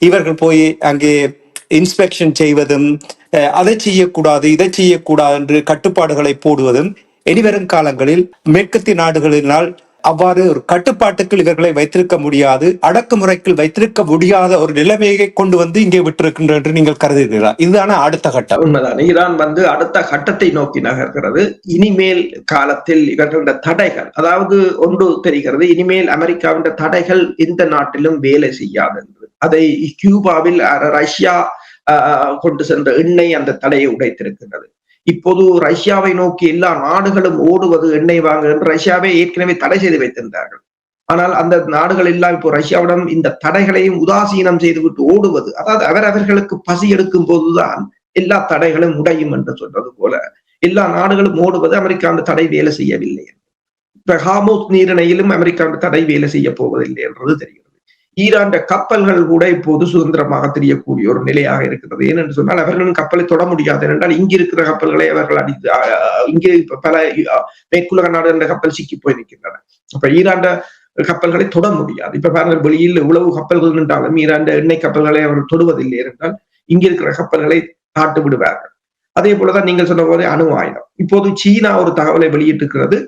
S1: இவர்கள் போய் அங்கே இன்ஸ்பெக்ஷன் செய்வதும் அதை செய்யக்கூடாது இதை செய்யக்கூடாது என்று கட்டுப்பாடுகளை போடுவதும் இனிவரும் காலங்களில் மேற்கத்திய நாடுகளினால் அவ்வாறு ஒரு கட்டுப்பாட்டுக்குள் இவர்களை வைத்திருக்க முடியாது, அடக்குமுறைக்கு வைத்திருக்க முடியாத ஒரு நிலைமையை கொண்டு வந்து இங்கே விட்டிருக்கின்ற என்று நீங்கள் கருதுகிறீர்களா? இதுதான அடுத்த கட்டம்?
S2: உண்மைதான். ஈரான் அடுத்த கட்டத்தை நோக்கி நகர்கிறது. இனிமேல் காலத்தில் இவர்களுடைய தடைகள், அதாவது ஒன்று தெரிகிறது, இனிமேல் அமெரிக்காவின் தடைகள் எந்த நாட்டிலும் வேலை செய்யாது என்று. அதை கியூபாவில் ரஷ்யா கொண்டு சென்ற எண்ணெய் அந்த தடையை உடைத்திருக்கின்றது. இப்போது ரஷ்யாவை நோக்கி எல்லா நாடுகளும் ஓடுவது எண்ணெய் வாங்க என்று ரஷ்யாவை ஏற்கனவே தடை செய்து வைத்திருந்தார்கள். ஆனால் அந்த நாடுகள் எல்லாம் இப்போ ரஷ்யாவிடம் இந்த தடைகளையும் உதாசீனம் செய்துவிட்டு ஓடுவது, அதாவது அவர்களுக்கு பசி எடுக்கும் போதுதான் எல்லா தடைகளும் உடையும் என்று சொல்றது போல எல்லா நாடுகளும் ஓடுவது அமெரிக்காவின் தடை வேலை செய்யவில்லை. இப்ப ஹார்முஸ் நீரிணையிலும் அமெரிக்காவின் தடை வேலை செய்ய போவதில்லை என்றது தெரிகிறது. ஈரான் கப்பல்கள் கூட இப்போது சுதந்திரமாக தெரியக்கூடிய ஒரு நிலையாக இருக்கிறது. ஏனென்று சொன்னால் அவர்களும் கப்பலை தொட முடியாது. என்றால் இங்கு இருக்கிற கப்பல்களை அவர்கள் அடித்து இங்கே பல மேற்குலக நாடு என்ற கப்பல் சிக்கி போய் நிற்கின்றன. அப்ப ஈரான் கப்பல்களை தொட முடியாது. இப்ப பாருங்கள், வெளியில் இவ்வளவு கப்பல்கள் நின்றாலும் ஈரான் எண்ணெய் கப்பல்களை அவர்கள் தொடுவதில்லை என்றால் இங்க இருக்கிற கப்பல்களை தாட்டு விடுவார்கள். அதே போலதான் நீங்கள் சொன்ன போதே அணு ஆயுதம். இப்போது சீனா ஒரு தகவலை வெளியிட்டிருக்கிறது.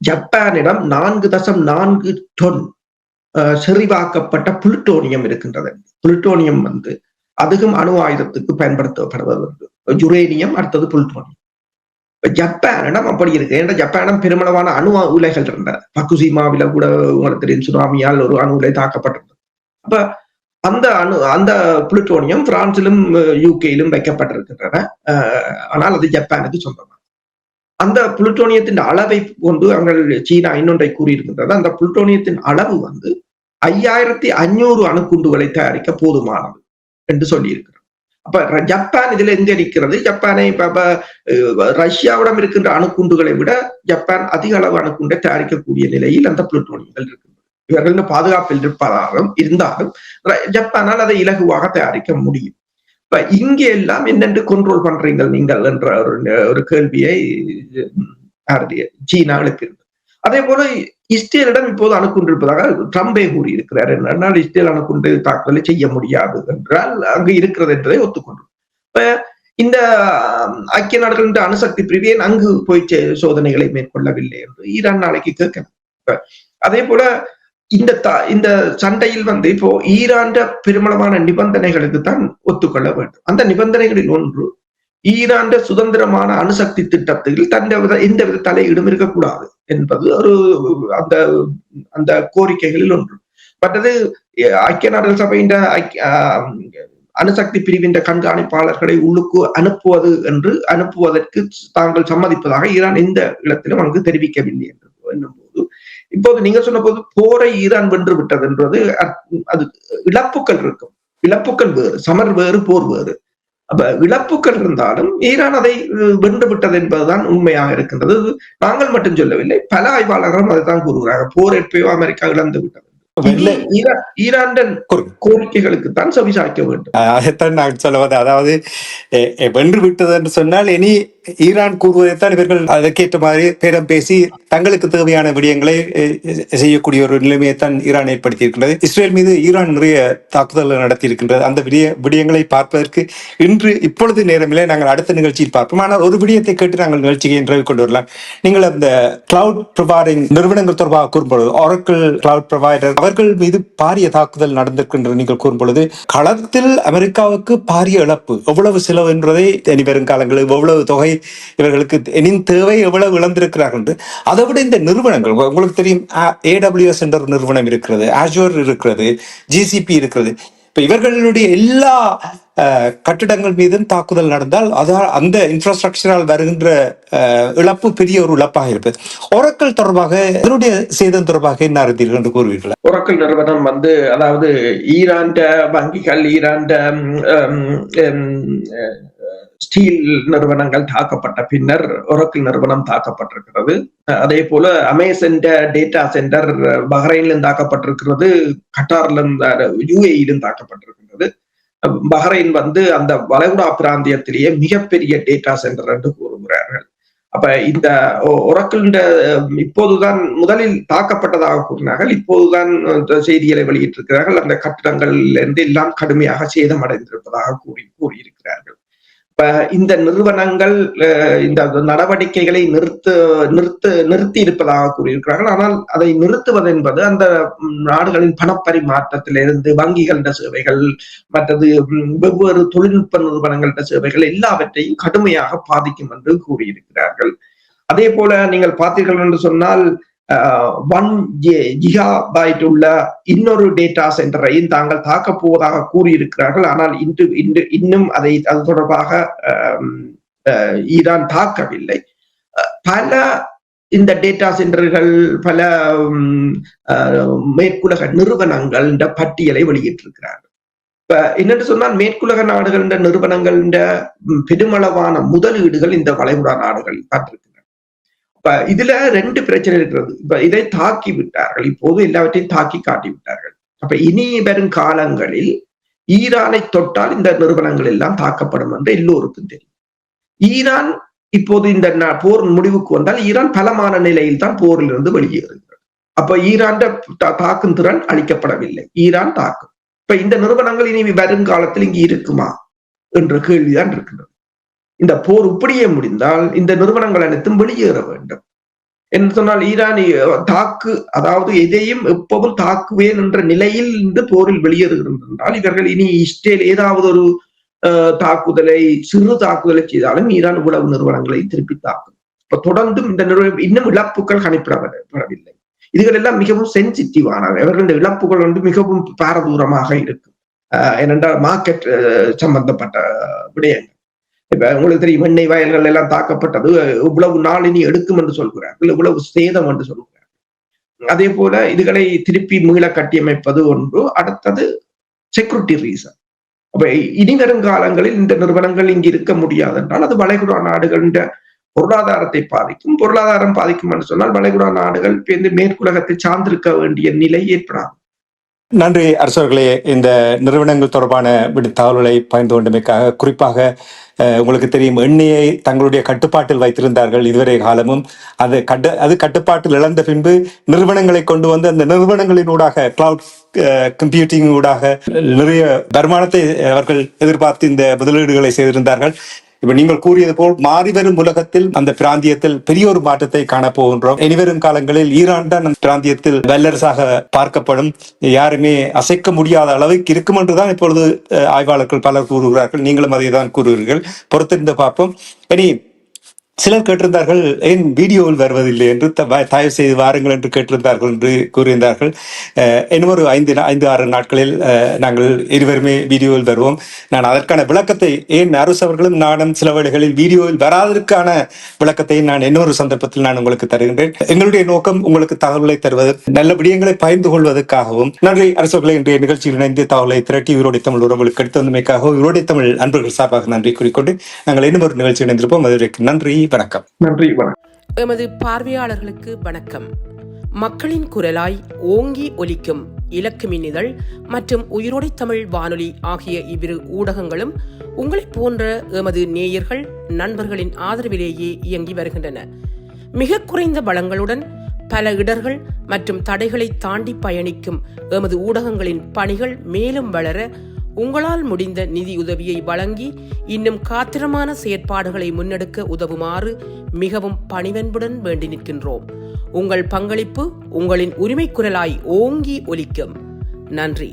S2: ஜப்பானிடம் 4.4 டன் செறிவாக்கப்பட்ட புளுட்டோனியம் இருக்கின்றது. புளுட்டோனியம் அதுவும் அணு ஆயுதத்துக்கு பயன்படுத்தப்படுவது. யுரேனியம், அடுத்தது புளுட்டோனியம். ஜப்பானிடம் அப்படி இருக்கு. ஏன்னா ஜப்பானிடம் பெருமளவான அணு உலைகள் இருந்தன. பக்குசிமாவில கூட உங்களுக்கு தெரியும், சுனாமியால் ஒரு அணு உலை தாக்கப்பட்டிருந்தது. அப்ப அந்த புளுட்டோனியம் பிரான்சிலும் யூகேயிலும் வைக்கப்பட்டிருக்கின்றன. ஆனால் அது ஜப்பானுக்கு சொந்தமாக. அந்த புளுட்டோனியத்தின் அளவை கொண்டு அங்கே சீனா இன்னொன்றை கூறியிருக்கின்றது. அந்த புளுட்டோனியத்தின் அளவு 5500 அணுகுண்டுகளை தயாரிக்க போதுமானது என்று சொல்லியிருக்கிறது. அப்ப ஜப்பான் இதுல எங்க இருக்கிறது? ஜப்பானை ரஷ்யாவிடம் இருக்கின்ற அணுகுண்டுகளை விட ஜப்பான் அதிக அளவு அணுகுண்டை தயாரிக்கக்கூடிய நிலையில் அந்த புளுட்டோனியங்கள் இருக்கின்றது. இவர்கள் பாதுகாப்பில் இருந்தாலும் ஜப்பானால் அதை இலகுவாக தயாரிக்க முடியும். இப்ப இங்கே எல்லாம் என்னென்று கண்ட்ரோல் பண்றீங்க நீங்கள் என்ற ஒரு கேள்வியை சீனா எழுப்பியிருந்தது. அதே போல இஸ்ரேலிடம் இப்போது அணுகுண்டு இருப்பதாக ட்ரம்பே கூறியிருக்கிறார். என்னால் இஸ்ரேல் அணுகுண்டு தாக்குதலை செய்ய முடியாது என்றால் அங்கு இருக்கிறது என்பதை ஒத்துக்கொண்டோம். இப்ப இந்த ஐக்கிய நாடுகள் அணுசக்தி பிரிவு அங்கு போய் சோதனைகளை மேற்கொள்ளவில்லை என்று ஈரான் நாளைக்கு கேட்கணும். அதே போல இந்த சண்டையில் இப்போ ஈரான் பெருமளவான நிபந்தனைகளுக்கு தான் ஒத்துக்கொள்ள வேண்டும். அந்த நிபந்தனைகளில் ஒன்று, ஈரான் சுதந்திரமான அணுசக்தி திட்டத்தில் எந்தவித தலையீடும் இருக்கக்கூடாது என்பது ஒரு அந்த கோரிக்கைகளில் ஒன்று. மற்றது ஐக்கிய நாடுகள் சபையின் அணுசக்தி பிரிவின் கண்காணிப்பாளர்களை உள்ளுக்கு அனுப்புவதற்கு தாங்கள் சம்மதிப்பதாக ஈரான் எந்த இடத்திலும் அங்கு தெரிவிக்கவில்லை என்று என்னும்போது, இப்போது நீங்க சொன்ன போது போரை ஈரான் வென்று விட்டது என்றது அது இழப்புகள் இருக்கும். இழப்புகள் வேறு, சமர் வேறு, போர் வேறு. அப்ப இழப்புகள் இருந்தாலும் ஈரான் அதை வென்று விட்டது என்பதுதான் உண்மையாக இருக்கின்றது. நாங்கள் மட்டும் சொல்லவில்லை, பல ஆய்வாளர்களும் அதைத்தான் கூறுகிறார்கள். போர் எப்பயோ அமெரிக்கா இழந்து விட்டது. ஈரான் கோரிக்கைகளுக்கு தான் செவிசாய்க்க வேண்டும்.
S1: அதைத்தான் நான் சொல்லுவது. அதாவது வென்று விட்டது என்று சொன்னால் இனி ஈரான் கூறுவதைத்தான் இவர்கள் அதற்கேற்ற மாதிரி பேரம் பேசி தங்களுக்கு தேவையான விடயங்களை செய்யக்கூடிய ஒரு நிலைமையைத்தான் ஈரான் ஏற்படுத்தி இருக்கின்றது. இஸ்ரேல் மீது ஈரான் நிறைய தாக்குதல்கள் நடத்தி இருக்கின்றது. அந்த விடயங்களை பார்ப்பதற்கு இப்பொழுது நேரமில்லை, நாங்கள் அடுத்த நிகழ்ச்சியில் பார்ப்போம். ஆனால் ஒரு விடயத்தை கேட்டு நாங்கள் நிகழ்ச்சியை நிறைவு கொண்டு வரலாம். நீங்கள் அந்த கிளவுட் ப்ரொவைடிங் நிறுவனங்கள் தொடர்பாக கூறும்பொழுது, ஆரக்கிள் கிளவுட் ப்ரொவைடர் அவர்கள் மீது பாரிய தாக்குதல் நடந்திருக்கின்றது நீங்கள் கூறும்பொழுது, களத்தில் அமெரிக்காவுக்கு பாரிய இழப்பு, எவ்வளவு செலவு என்பதை இனிவரும் காலங்களில் எவ்வளவு தொகை இவர்களுக்கு தேவை, எவ்வளவு இழந்திருக்கிறார்கள் என்று. அதை விட இந்த நிறுவனங்கள் உங்களுக்கு தெரியும், AWS என்ற ஒரு நிறுவனம் இருக்கிறது, Azure இருக்கிறது, GCP இருக்கிறது. இப்ப இவர்களுடைய எல்லா கட்டிடங்கள் மீதும் தாக்குதல் நடந்தால் அந்த இன்ஃப்ராஸ்ட்ரக்சரால் வருகின்ற இழப்பு பெரிய ஒரு இழப்பாக இருப்பது. ஒராக்கிள் தொடர்பாக இதனுடைய சேதம் தொடர்பாக என்ன அறிந்தீர்கள் என்று கூறுவீர்களா?
S2: ஒராக்கிள் நிறுவனம் அதாவது ஈரான் வங்கிகள், ஈரான் ஸ்டீல் நிறுவனங்கள் தாக்கப்பட்ட பின்னர் ஒரக்கிள் நிறுவனம் தாக்கப்பட்டிருக்கிறது. அதே போல அமேசான் டேட்டா சென்டர் பஹ்ரைனிலும் தாக்கப்பட்டிருக்கிறது, கட்டாரிலும் UAE-லும் தாக்கப்பட்டிருக்கிறது. பஹ்ரைன் அந்த வளைகுடா பிராந்தியத்திலேயே மிகப்பெரிய டேட்டா சென்டர் என்று கூறுகிறார்கள். அப்ப இந்த ஒரக்கிள் இப்போதுதான் முதலில் தாக்கப்பட்டதாக கூறினார்கள், இப்போதுதான் செய்திகளை வெளியிட்டிருக்கிறார்கள். அந்த கட்டிடங்கள் இருந்து எல்லாம் கடுமையாக சேதமடைந்திருப்பதாக கூறியிருக்கிறார்கள். இப்ப இந்த நிறுவனங்கள் இந்த நடவடிக்கைகளை நிறுத்தி இருப்பதாக கூறியிருக்கிறார்கள். ஆனால் அதை நிறுத்துவது என்பது அந்த நாடுகளின் பணப்பரிமாற்றத்திலிருந்து வங்கிகளிட சேவைகள், மற்றது வெவ்வேறு தொழில்நுட்ப நிறுவனங்களிட சேவைகள் எல்லாவற்றையும் கடுமையாக பாதிக்கும் என்று கூறியிருக்கிறார்கள். அதே போல நீங்கள் பார்த்தீர்கள் என்று சொன்னால் 1 GB உள்ள இன்னொரு டேட்டா சென்டரையும் தாங்கள் தாக்கப் போவதாக கூறியிருக்கிறார்கள். ஆனால் இன்னும் அது தொடர்பாக ஈரான் தாக்கவில்லை. பல இந்த டேட்டா சென்டர்கள் பல மேற்குலக நிறுவனங்கள் இந்த பட்டியலை வெளியிட்டிருக்கிறார்கள். இப்ப என்னென்று சொன்னால் மேற்குலக நாடுகள் நிறுவனங்கள் பெருமளவான முதலீடுகள் இந்த வளைகுடா நாடுகளில் தான் இருக்கு. இப்ப இதுல 2 பிரச்சனை இருக்கிறது. இப்ப இதை தாக்கி விட்டார்கள், இப்போது எல்லாவற்றையும் தாக்கி காட்டி விட்டார்கள். அப்ப இனி வரும் காலங்களில் ஈரானை தொட்டால் இந்த நிறுவனங்கள் எல்லாம் தாக்கப்படும் என்று எல்லோருக்கும் தெரியும். ஈரான் இப்போது இந்த போர் முடிவுக்கு வந்தால் ஈரான் பலமான நிலையில் தான் போரிலிருந்து வெளியேறுகிறது. அப்ப ஈரான் தாக்கும் திறன் அளிக்கப்படவில்லை, ஈரான் தாக்கும். இப்ப இந்த நிறுவனங்கள் இனி வருங்காலத்தில் இங்கு இருக்குமா என்ற கேள்விதான் இருக்கின்றது. இந்த போர் இப்படியே முடிந்தால் இந்த நிறுவனங்கள் அனைத்தும் வெளியேற வேண்டும் என்று சொன்னால் ஈரான் அதாவது எதையும் எப்பவும் தாக்குவேன் என்ற நிலையில் இந்த போரில் வெளியேறுகிறது என்றால் இவர்கள் இனி இஸ்ரேல் ஏதாவது ஒரு சிறு தாக்குதலை செய்தாலும் ஈரான் உளவு நிறுவனங்களை திருப்பி தாக்கும். இப்ப தொடர்ந்தும் இந்த இன்னும் இழப்புகள் கணிப்பிடப்படவில்லை. இதுகள் எல்லாம் மிகவும் சென்சிட்டிவானவை. அவர்கள் இந்த இழப்புகள் மிகவும் பாரதூரமாக இருக்கும். ஏனென்றால் மார்க்கெட் சம்பந்தப்பட்ட விடயங்கள். இப்ப உங்களுக்கு தெரியும், எண்ணெய் வயல்கள் எல்லாம் தாக்கப்பட்டது, இவ்வளவு நாள் இனி எடுக்கும் என்று சொல்கிறார்கள், இவ்வளவு சேதம் என்று சொல்கிறார்கள். அதே போல இதுகளை திருப்பி மீள கட்டியமைப்பது ஒன்று, அடுத்தது செக்யூரிட்டி ரீசன். அப்ப இனி வரும் காலங்களில் இந்த நிறுவனங்கள் இங்கு இருக்க முடியாது என்றால் அது வளைகுடா நாடுகளின் பொருளாதாரத்தை பாதிக்கும். பொருளாதாரம் பாதிக்கும் என்று சொன்னால் வளைகுடா நாடுகள் மேற்குலகத்தை சார்ந்திருக்க வேண்டிய நிலை ஏற்படாது.
S1: நன்றி அரசர்களே, இந்த நிறுவனங்கள் தொடர்பான தகவல்களை பகிர்ந்து கொண்டமைக்காக. குறிப்பாக உங்களுக்கு தெரியும், எண்ணெயை தங்களுடைய கட்டுப்பாட்டில் வைத்திருந்தார்கள் இதுவரை காலமும். அது கட்டுப்பாட்டில் இழந்த பின்பு நிறுவனங்களை கொண்டு வந்து அந்த நிறுவனங்களினூடாக கிளவுட் கம்ப்யூட்டிங் ஊடாக நிறைய வருமானத்தை அவர்கள் எதிர்பார்த்து இந்த முதலீடுகளை செய்திருந்தார்கள். இப்ப நீங்கள் கூறியது போல் மாறிவரும் உலகத்தில் அந்த பிராந்தியத்தில் பெரிய ஒரு மாற்றத்தை காணப்போகின்றோம். இனிவரும் காலங்களில் ஈரான் தான் அந்த பிராந்தியத்தில் வல்லரசாக பார்க்கப்படும், யாருமே அசைக்க முடியாத அளவுக்கு இருக்கும் என்றுதான் இப்பொழுது ஆய்வாளர்கள் பலர் கூறுகிறார்கள். நீங்களும் அதை தான் கூறுகிறீர்கள். பொறுத்திருந்து பார்ப்போம். இனி சிலர் கேட்டிருந்தார்கள், ஏன் வீடியோவில் வருவதில்லை என்று, தயவு செய்து வாருங்கள் என்று கேட்டிருந்தார்கள் என்று கூறியிருந்தார்கள். இன்னும் ஒரு 5-6 நாட்களில் நாங்கள் இருவருமே வீடியோவில் வருவோம். நான் அதற்கான விளக்கத்தை, ஏன் அரசு அவர்களும் நானும் சில வேளைகளில் வீடியோவில் வராதற்கான விளக்கத்தை நான் இன்னொரு சந்தர்ப்பத்தில் நான் உங்களுக்கு தருகின்றேன். எங்களுடைய நோக்கம் உங்களுக்கு தகவல்களை தருவது, நல்ல விடயங்களை பகிர்ந்து கொள்வதற்காகவும். நன்றி அரசர்களை, இன்றைய நிகழ்ச்சியில் இணைந்து தகவலை திரட்டி உயிரோடை தமிழ் உறவுகளுக்கு எடுத்து வந்தமைக்காகவும் உயிரோடை தமிழ் அன்பர்கள் சார்பாக நன்றி கூறிக்கொண்டு நாங்கள் இன்னும் ஒரு நிகழ்ச்சி இணைந்திருப்போம். அதுவரைக்கும் நன்றி, வணக்கம்.
S2: நன்றி, வணக்கம்.
S3: எமது பார்வையாளர்களுக்கு வணக்கம். மக்களின் குரலாய் ஓங்கி ஒலிக்கும் இலக்கு மின்னிதழ் மற்றும் உயிரோடை தமிழ் வானொலி ஆகிய இவ்விரு ஊடகங்களும் உங்களைப் போன்ற எமது நேயர்கள் நண்பர்களின் ஆதரவிலேயே இயங்கி வருகின்றன. மிக குறைந்த வளங்களுடன் பல இடர்கள் மற்றும் தடைகளை தாண்டி பயணிக்கும் எமது ஊடகங்களின் பணிகள் மேலும் வளர உங்களால் முடிந்த நிதியுதவியை வழங்கி இன்னும் காத்திரமான செயற்பாடுகளை முன்னெடுக்க உதவுமாறு மிகவும் பணிவன்புடன் வேண்டி நிற்கின்றோம். உங்கள் பங்களிப்பு உங்களின் உரிமை குரலாய் ஓங்கி ஒலிக்கும். நன்றி.